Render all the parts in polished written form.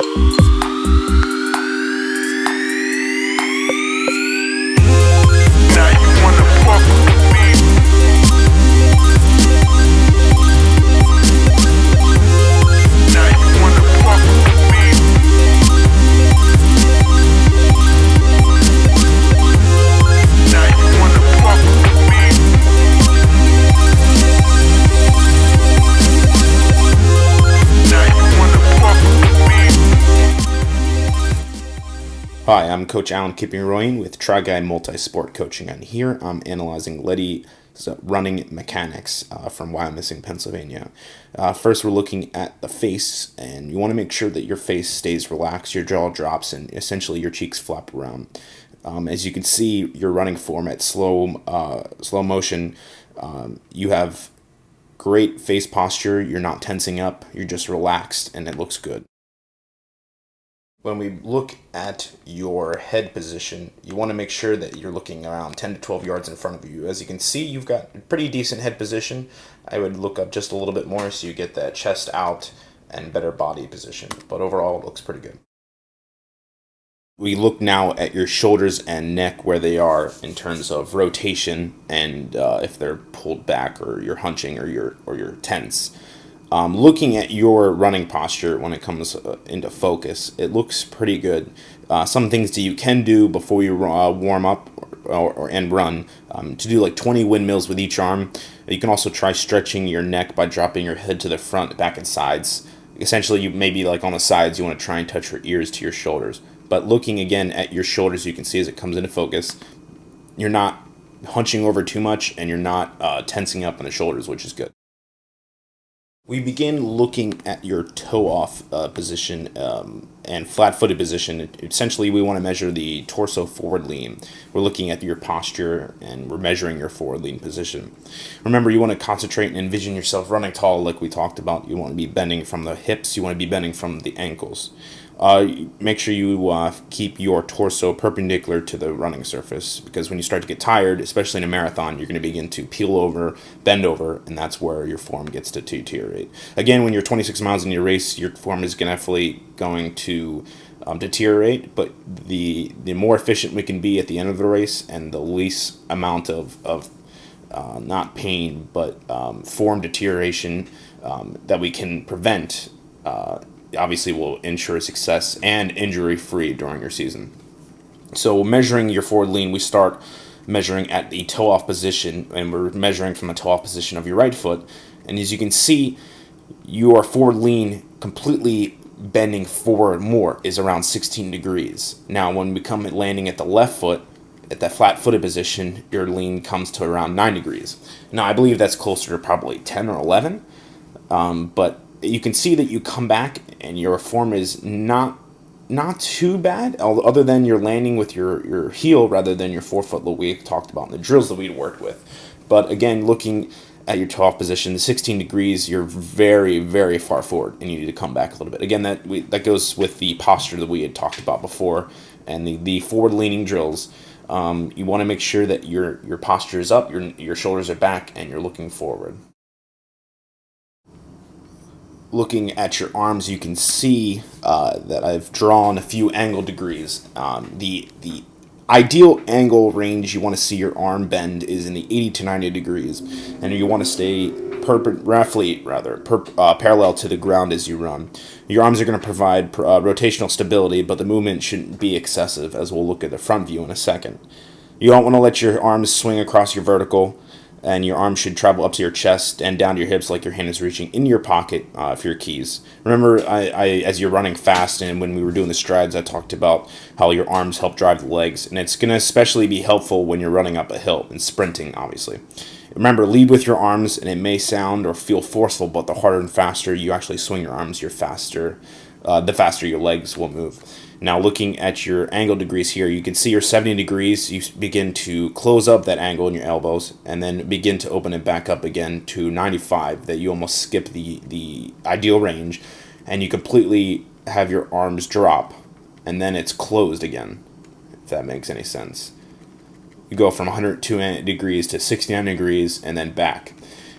Now you wanna fuck with me. Now you wanna fuck with me. Now you wanna fuck with me. Now you wanna fuck with me. Hi, I'm Coach Alan Kipping-Royan with TriGuy Multi-Sport Coaching, and here I'm analyzing Letty's running mechanics from Wyomissing, Pennsylvania. First, we're looking at the face, and you want to make sure that your face stays relaxed, your jaw drops, and essentially your cheeks flap around. As you can see, your running form at slow motion, you have great face posture. You're not tensing up. You're just relaxed, and it looks good. When we look at your head position, you want to make sure that you're looking around 10 to 12 yards in front of you. As you can see, you've got a pretty decent head position. I would look up just a little bit more so you get that chest out and better body position. But overall, it looks pretty good. We look now at your shoulders and neck, where they are in terms of rotation and if they're pulled back or you're hunching or you're tense. Looking at your running posture when it comes into focus, it looks pretty good. Some things that you can do before you warm up and run, to do like 20 windmills with each arm. You can also try stretching your neck by dropping your head to the front, back, and sides. Essentially, you maybe like on the sides, you want to try and touch your ears to your shoulders. But looking again at your shoulders, you can see as it comes into focus, you're not hunching over too much and you're not tensing up in the shoulders, which is good. We begin looking at your toe-off position and flat-footed position. Essentially, we want to measure the torso forward lean. We're looking at your posture, and we're measuring your forward lean position. Remember, you want to concentrate and envision yourself running tall like we talked about. You want to be bending from the hips. You want to be bending from the ankles. Make sure you keep your torso perpendicular to the running surface, because when you start to get tired, especially in a marathon, you're going to begin to peel over, bend over, and that's where your form gets to deteriorate. Again, when you're 26 miles in your race, your form is definitely going to deteriorate, but the more efficient we can be at the end of the race and the least amount of not pain, but form deterioration that we can prevent, obviously will ensure success and injury-free during your season. So measuring your forward lean, we start measuring at the toe-off position, and we're measuring from the toe-off position of your right foot. And as you can see, your forward lean completely bending forward more is around 16 degrees. Now, when we come at landing at the left foot, at that flat-footed position, your lean comes to around 9 degrees. Now, I believe that's closer to probably 10 or 11, but you can see that you come back and your form is not too bad, other than you're landing with your heel rather than your forefoot that we talked about in the drills that we worked with. But again, looking at your toe-off position, the 16 degrees, you're very, very far forward, and you need to come back a little bit. Again, that goes with the posture that we had talked about before, and the forward-leaning drills. You want to make sure that your posture is up, your shoulders are back, and you're looking forward. Looking at your arms, you can see that I've drawn a few angle degrees. The ideal angle range you want to see your arm bend is in the 80 to 90 degrees, and you want to stay parallel to the ground as you run. Your arms are going to provide rotational stability, but the movement shouldn't be excessive, as we'll look at the front view in a second. You don't want to let your arms swing across your vertical, and your arm should travel up to your chest and down to your hips like your hand is reaching into your pocket for your keys. Remember, as you're running fast, and when we were doing the strides, I talked about how your arms help drive the legs, and it's going to especially be helpful when you're running up a hill and sprinting, obviously. Remember, lead with your arms, and it may sound or feel forceful, but the harder and faster you actually swing your arms, the faster your legs will move. Now, looking at your angle degrees here, you can see your 70 degrees. You begin to close up that angle in your elbows and then begin to open it back up again to 95, that you almost skip the ideal range, and you completely have your arms drop, and then it's closed again, if that makes any sense. You go from 102 degrees to 69 degrees and then back.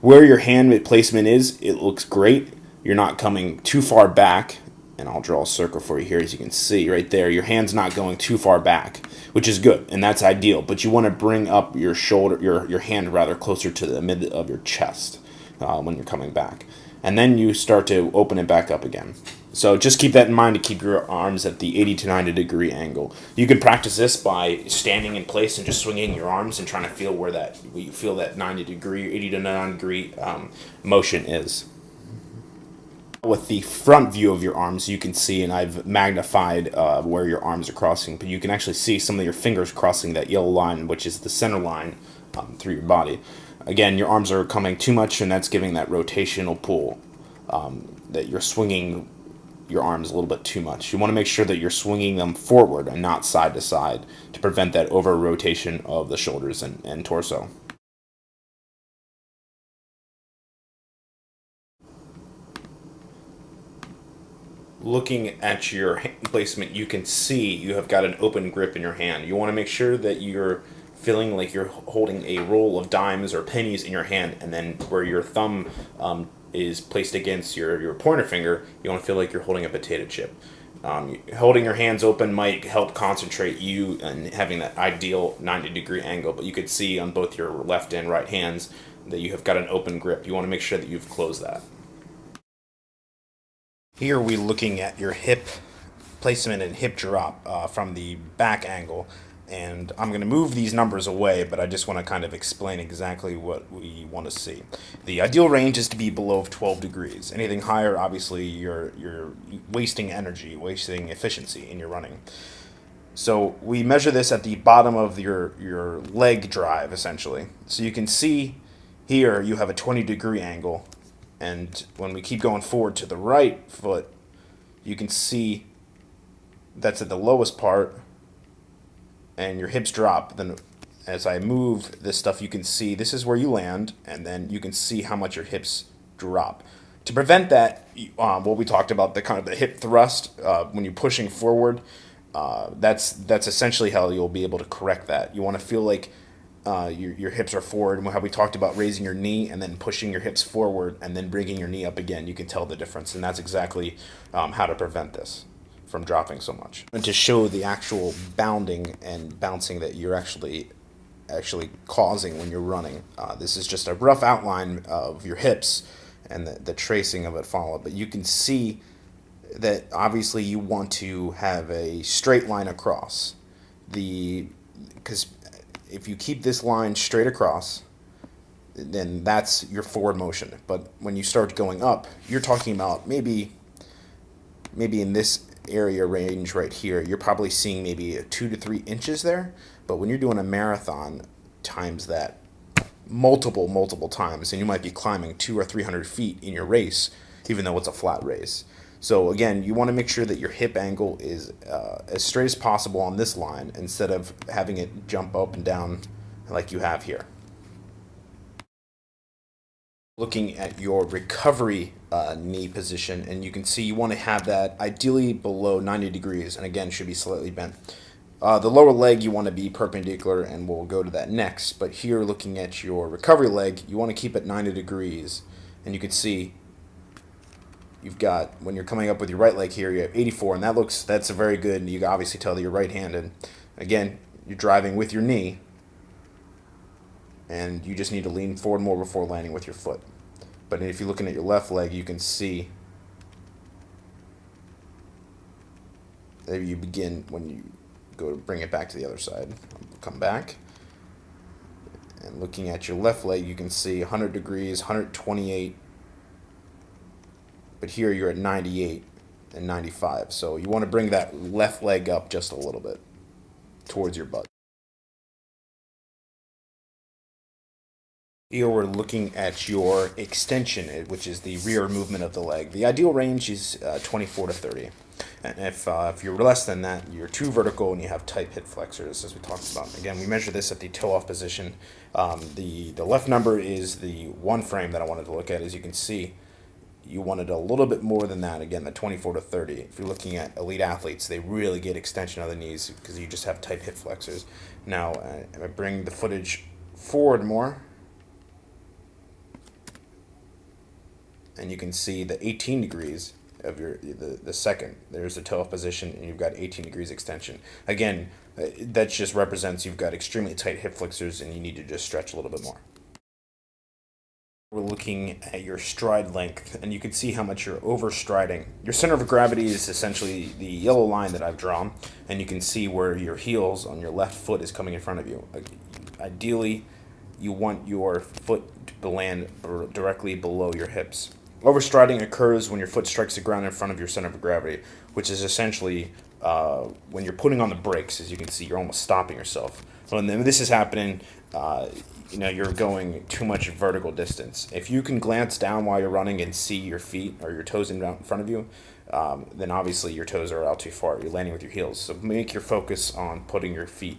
Where your hand placement is, it looks great. You're not coming too far back, And I'll draw a circle for you here, as you can see right there. Your hand's not going too far back, which is good, and that's ideal. But you want to bring up your shoulder, your hand rather, closer to the mid of your chest when you're coming back. And then you start to open it back up again. So just keep that in mind to keep your arms at the 80 to 90 degree angle. You can practice this by standing in place and just swinging your arms and trying to feel where you feel that 90 degree, 80 to 90 degree motion is. With the front view of your arms, you can see, and I've magnified where your arms are crossing, but you can actually see some of your fingers crossing that yellow line, which is the center line through your body. Again, your arms are coming too much, and that's giving that rotational pull, that you're swinging your arms a little bit too much. You want to make sure that you're swinging them forward and not side to side to prevent that over rotation of the shoulders and torso. Looking at your hand placement, you can see you have got an open grip in your hand. You want to make sure that you're feeling like you're holding a roll of dimes or pennies in your hand, and then where your thumb is placed against your pointer finger, you want to feel like you're holding a potato chip. Holding your hands open might help concentrate you and having that ideal 90 degree angle, but you could see on both your left and right hands that you have got an open grip. You want to make sure that you've closed that. Here we're looking at your hip placement and hip drop from the back angle, and I'm going to move these numbers away, but I just want to kind of explain exactly what we want to see. The ideal range is to be below 12 degrees. Anything higher, obviously, you're wasting energy, wasting efficiency in your running. So we measure this at the bottom of your leg drive, essentially. So you can see here you have a 20 degree angle. And when we keep going forward to the right foot, you can see that's at the lowest part, and your hips drop. Then as I move this stuff, you can see this is where you land, and then you can see how much your hips drop. To prevent that, what we talked about, the kind of the hip thrust, when you're pushing forward, that's essentially how you'll be able to correct that. You want to feel like your hips are forward, and how we talked about raising your knee and then pushing your hips forward and then bringing your knee up again. You can tell the difference, and that's exactly how to prevent this from dropping so much. And to show the actual bounding and bouncing that you're actually causing when you're running, this is just a rough outline of your hips and the tracing of it followed. But you can see that obviously you want to have a straight line across. Because if you keep this line straight across, then that's your forward motion. But when you start going up, you're talking about maybe in this area range right here, you're probably seeing maybe a 2 to 3 inches there. But when you're doing a marathon, times that multiple times, and you might be climbing 200 or 300 feet in your race, even though it's a flat race. So again, you want to make sure that your hip angle is as straight as possible on this line instead of having it jump up and down like you have here. Looking at your recovery knee position, and you can see you want to have that ideally below 90 degrees, and again should be slightly bent. The lower leg you want to be perpendicular, and we'll go to that next. But here, looking at your recovery leg, you want to keep it 90 degrees, and you can see you've got, when you're coming up with your right leg here, you have 84, and that's a very good. You can obviously tell that you're right-handed. Again, you're driving with your knee, and you just need to lean forward more before landing with your foot. But if you're looking at your left leg, you can see there you begin when you go to bring it back to the other side. Come back. And looking at your left leg, you can see 100 degrees, 128. But here you're at 98 and 95. So you want to bring that left leg up just a little bit towards your butt. Here we're looking at your extension, which is the rear movement of the leg. The ideal range is 24 to 30. And if you're less than that, you're too vertical and you have tight hip flexors, as we talked about. Again, we measure this at the toe-off position. The left number is the one frame that I wanted to look at. As you can see, you wanted a little bit more than that. Again, the 24 to 30. If you're looking at elite athletes, they really get extension of the knees because you just have tight hip flexors. Now, I bring the footage forward more, and you can see the 18 degrees of the second. There's the toe off position, and you've got 18 degrees extension. Again, that just represents you've got extremely tight hip flexors, and you need to just stretch a little bit more. We're looking at your stride length, and you can see how much you're overstriding. Your center of gravity is essentially the yellow line that I've drawn, and you can see where your heels on your left foot is coming in front of you. Ideally, you want your foot to land directly below your hips. Overstriding occurs when your foot strikes the ground in front of your center of gravity, which is essentially when you're putting on the brakes. As you can see, you're almost stopping yourself. When this is happening, you're going too much vertical distance. If you can glance down while you're running and see your feet or your toes in front of you, then obviously your toes are out too far. You're landing with your heels. So make your focus on putting your feet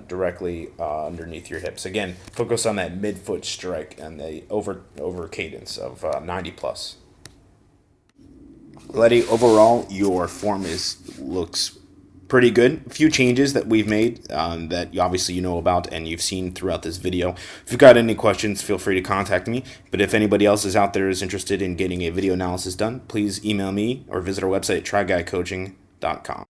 directly underneath your hips. Again, focus on that mid-foot strike and the over cadence of 90 plus. Letty, overall, your form looks pretty good. A few changes that we've made that obviously you know about and you've seen throughout this video. If you've got any questions, feel free to contact me. But if anybody else is out there is interested in getting a video analysis done, please email me or visit our website at TriGuyCoaching.com.